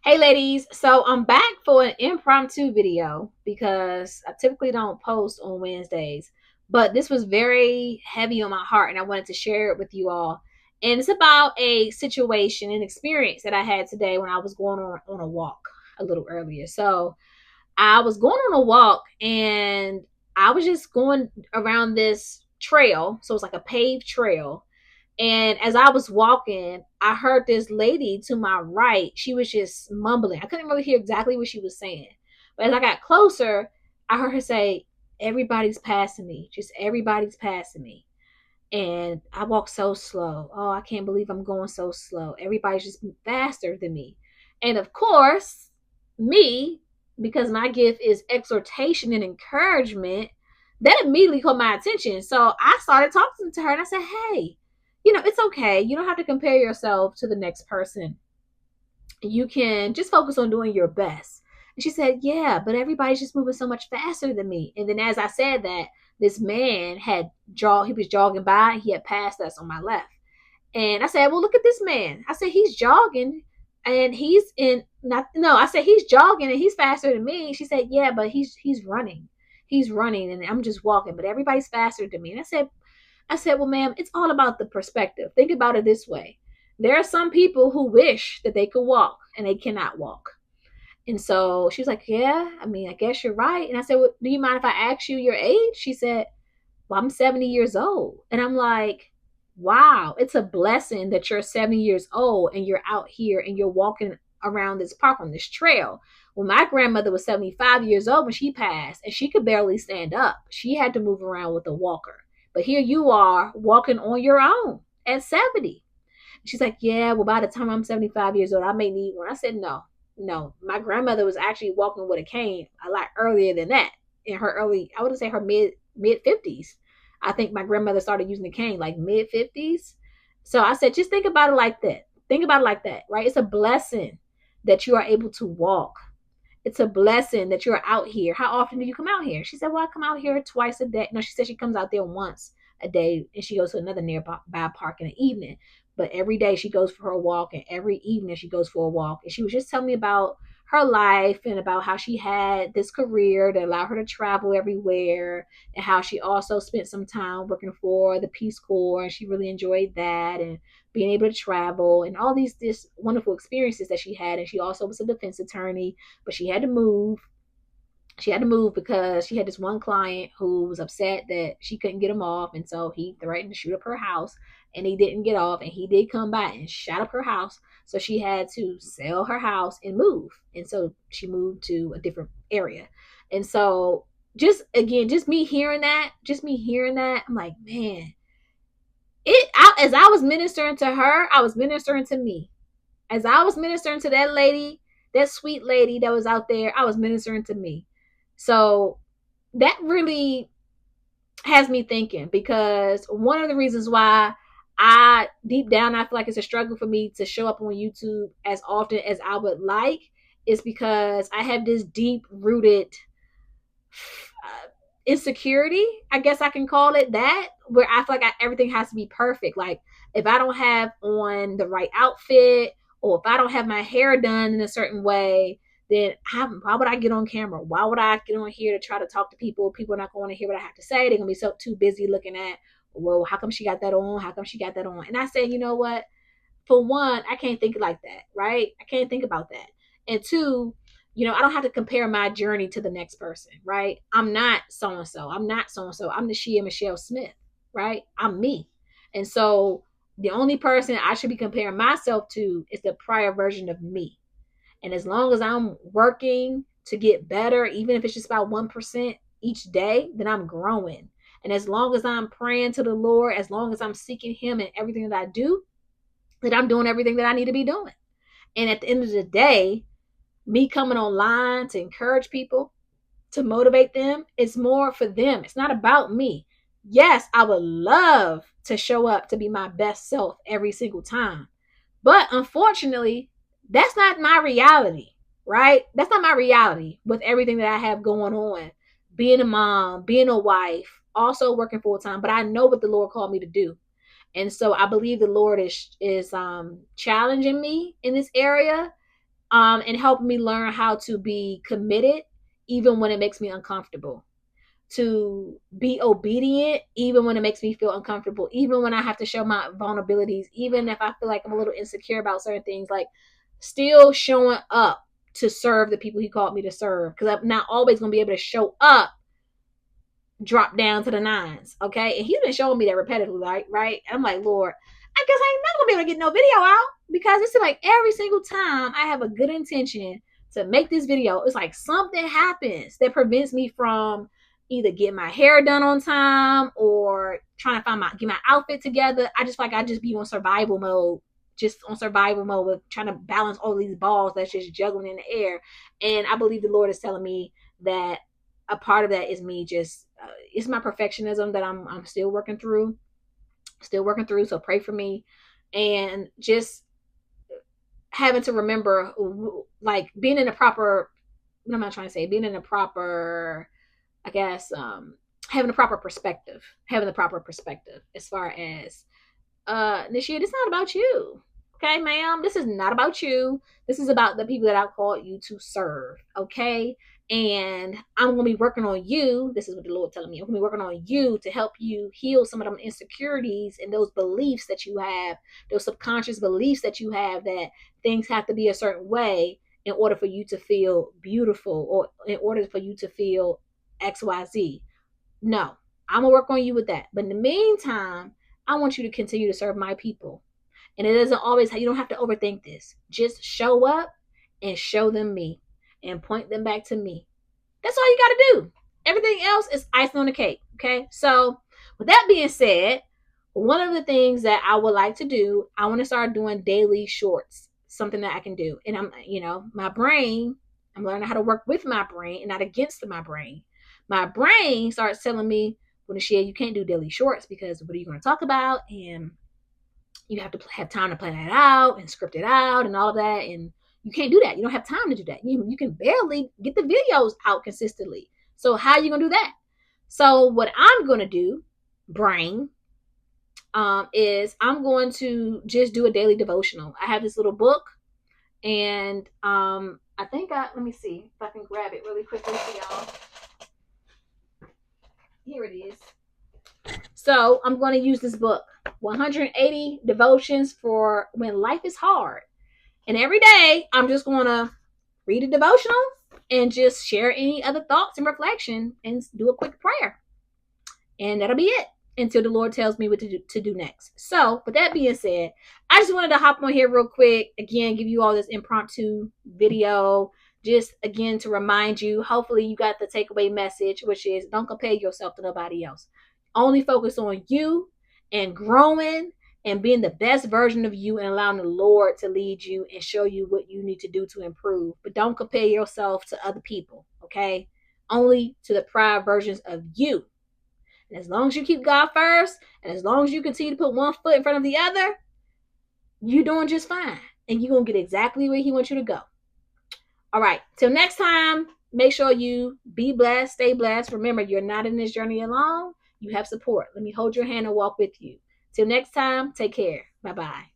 Hey ladies, so I'm back for an impromptu video because I typically don't post on Wednesdays, but this was very heavy on my heart and I wanted to share it with you all. And it's about a situation, an experience that I had today when I was going on a walk a little earlier. So I was going on a walk and I was just going around this trail. So it's like a paved trail, and as I was walking, I heard this lady to my right. She was just mumbling. I couldn't really hear exactly what she was saying. But as I got closer, I heard her say, "Everybody's passing me. Just everybody's passing me." And I walk so slow. Oh, I can't believe I'm going so slow. Everybody's just faster than me. And of course, me, because my gift is exhortation and encouragement, that immediately caught my attention. So I started talking to her and I said, "Hey, it's okay. You don't have to compare yourself to the next person. You can just focus on doing your best." And she said, "Yeah, but everybody's just moving so much faster than me." And then as I said that, this man he was jogging by, he had passed us on my left. And I said, "Well, look at this man." I said, "He's jogging and he's in not no, I said he's jogging and he's faster than me." She said, "Yeah, but he's running. He's running and I'm just walking, but everybody's faster than me." And I said, "Well, ma'am, it's all about the perspective. Think about it this way. There are some people who wish that they could walk and they cannot walk." And so she was like, "Yeah, I mean, I guess you're right." And I said, "Well, do you mind if I ask you your age?" She said, "Well, I'm 70 years old." And I'm like, "Wow, it's a blessing that you're 70 years old and you're out here and you're walking around this park on this trail." Well, my grandmother was 75 years old when she passed and she could barely stand up. She had to move around with a walker. But here you are walking on your own at 70. She's like, "Yeah, well, by the time I'm 75 years old, I may need one." I said, "No, no. My grandmother was actually walking with a cane a lot earlier than that. In her early, I would say her mid 50s. I think my grandmother started using the cane like mid 50s." So I said, just think about it like that. Think about it like that, right? It's a blessing that you are able to walk. It's a blessing that you're out here. How often do you come out here? She said, "Well, I come out here twice a day." No, she said she comes out there once a day and she goes to another nearby park in the evening. But every day she goes for her walk and every evening she goes for a walk. And she was just telling me about her life and about how she had this career that allowed her to travel everywhere and how she also spent some time working for the Peace Corps and she really enjoyed that and being able to travel and all these wonderful experiences that she had. And she also was a defense attorney, but she had to move. She had to move because she had this one client who was upset that she couldn't get him off, and so he threatened to shoot up her house, and he didn't get off, and he did come by and shot up her house. So she had to sell her house and move, and so she moved to a different area. And so just me hearing that, I'm like, man, as I was ministering to her, I was ministering to me. As I was ministering to that lady, that sweet lady that was out there, I was ministering to me. So that really has me thinking, because one of the reasons why I deep down I feel like it's a struggle for me to show up on YouTube as often as I would like is because I have this deep rooted insecurity, I guess I can call it that, where I feel like everything has to be perfect. Like if I don't have on the right outfit or if I don't have my hair done in a certain way, then why would I get on camera? Why would I get on here to try to talk to people? People are not going to hear what I have to say. They're going to be so too busy looking at, well, how come she got that on? How come she got that on? And I said, you know what? For one, I can't think like that, right? I can't think about that. And two, I don't have to compare my journey to the next person, right? I'm not so and so. I'm not so and so. I'm the Shia Michelle Smith, right? I'm me. And so the only person I should be comparing myself to is the prior version of me. And as long as I'm working to get better, even if it's just about 1% each day, then I'm growing. And as long as I'm praying to the Lord, as long as I'm seeking Him in everything that I do, that I'm doing everything that I need to be doing. And at the end of the day, me coming online to encourage people, to motivate them, it's more for them. It's not about me. Yes, I would love to show up to be my best self every single time. But unfortunately, that's not my reality, right? That's not my reality with everything that I have going on. Being a mom, being a wife, also working full time, but I know what the Lord called me to do. And so I believe the Lord is challenging me in this area, and helping me learn how to be committed even when it makes me uncomfortable, to be obedient even when it makes me feel uncomfortable, even when I have to show my vulnerabilities, even if I feel like I'm a little insecure about certain things, like still showing up to serve the people he called me to serve, because I'm not always going to be able to show up drop down to the nines. Okay. And he's been showing me that repetitively, right? I'm like, Lord, I guess I ain't never gonna be able to get no video out, because it's like every single time I have a good intention to make this video, it's like something happens that prevents me from either getting my hair done on time or trying to get my outfit together. I just like I just be on survival mode, with trying to balance all these balls that's just juggling in the air. And I believe the Lord is telling me that a part of that is me just it's my perfectionism that I'm still working through. So pray for me, and just having to remember, like being in a proper, what am I trying to say, being in a proper, I guess, having a proper perspective, as far as Nishia, it's not about you. Okay, ma'am, this is not about you. This is about the people that I've called you to serve. Okay. And I'm going to be working on you. This is what the Lord telling me. I'm going to be working on you to help you heal some of them insecurities and those beliefs that you have, those subconscious beliefs that you have, that things have to be a certain way in order for you to feel beautiful, or in order for you to feel XYZ. No, I'm going to work on you with that. But in the meantime, I want you to continue to serve my people. And it doesn't always, you don't have to overthink this. Just show up and show them me and point them back to me. That's all you got to do. Everything else is icing on the cake. Okay. So, with that being said, one of the things that I would like to do, I want to start doing daily shorts, something that I can do. And my brain, I'm learning how to work with my brain and not against my brain. My brain starts telling me, well, Nishia, you can't do daily shorts because what are you going to talk about? And you have to have time to plan that out and script it out and all of that. And you can't do that. You don't have time to do that. You can barely get the videos out consistently. So how are you going to do that? So what I'm going to do, brain, is I'm going to just do a daily devotional. I have this little book, and I think let me see if I can grab it really quickly for y'all. Here it is. So I'm going to use this book, 180 Devotions for When Life is Hard. And every day I'm just going to read a devotional and just share any other thoughts and reflection and do a quick prayer. And that'll be it until the Lord tells me what to do next. So with that being said, I just wanted to hop on here real quick. Again, give you all this impromptu video. Just again to remind you, hopefully you got the takeaway message, which is don't compare yourself to nobody else. Only focus on you and growing and being the best version of you, and allowing the Lord to lead you and show you what you need to do to improve. But don't compare yourself to other people, okay? Only to the prior versions of you. And as long as you keep God first, and as long as you continue to put one foot in front of the other, you're doing just fine. And you're going to get exactly where He wants you to go. All right. Till next time, make sure you be blessed, stay blessed. Remember, you're not in this journey alone. You have support. Let me hold your hand and walk with you. Till next time, take care. Bye-bye.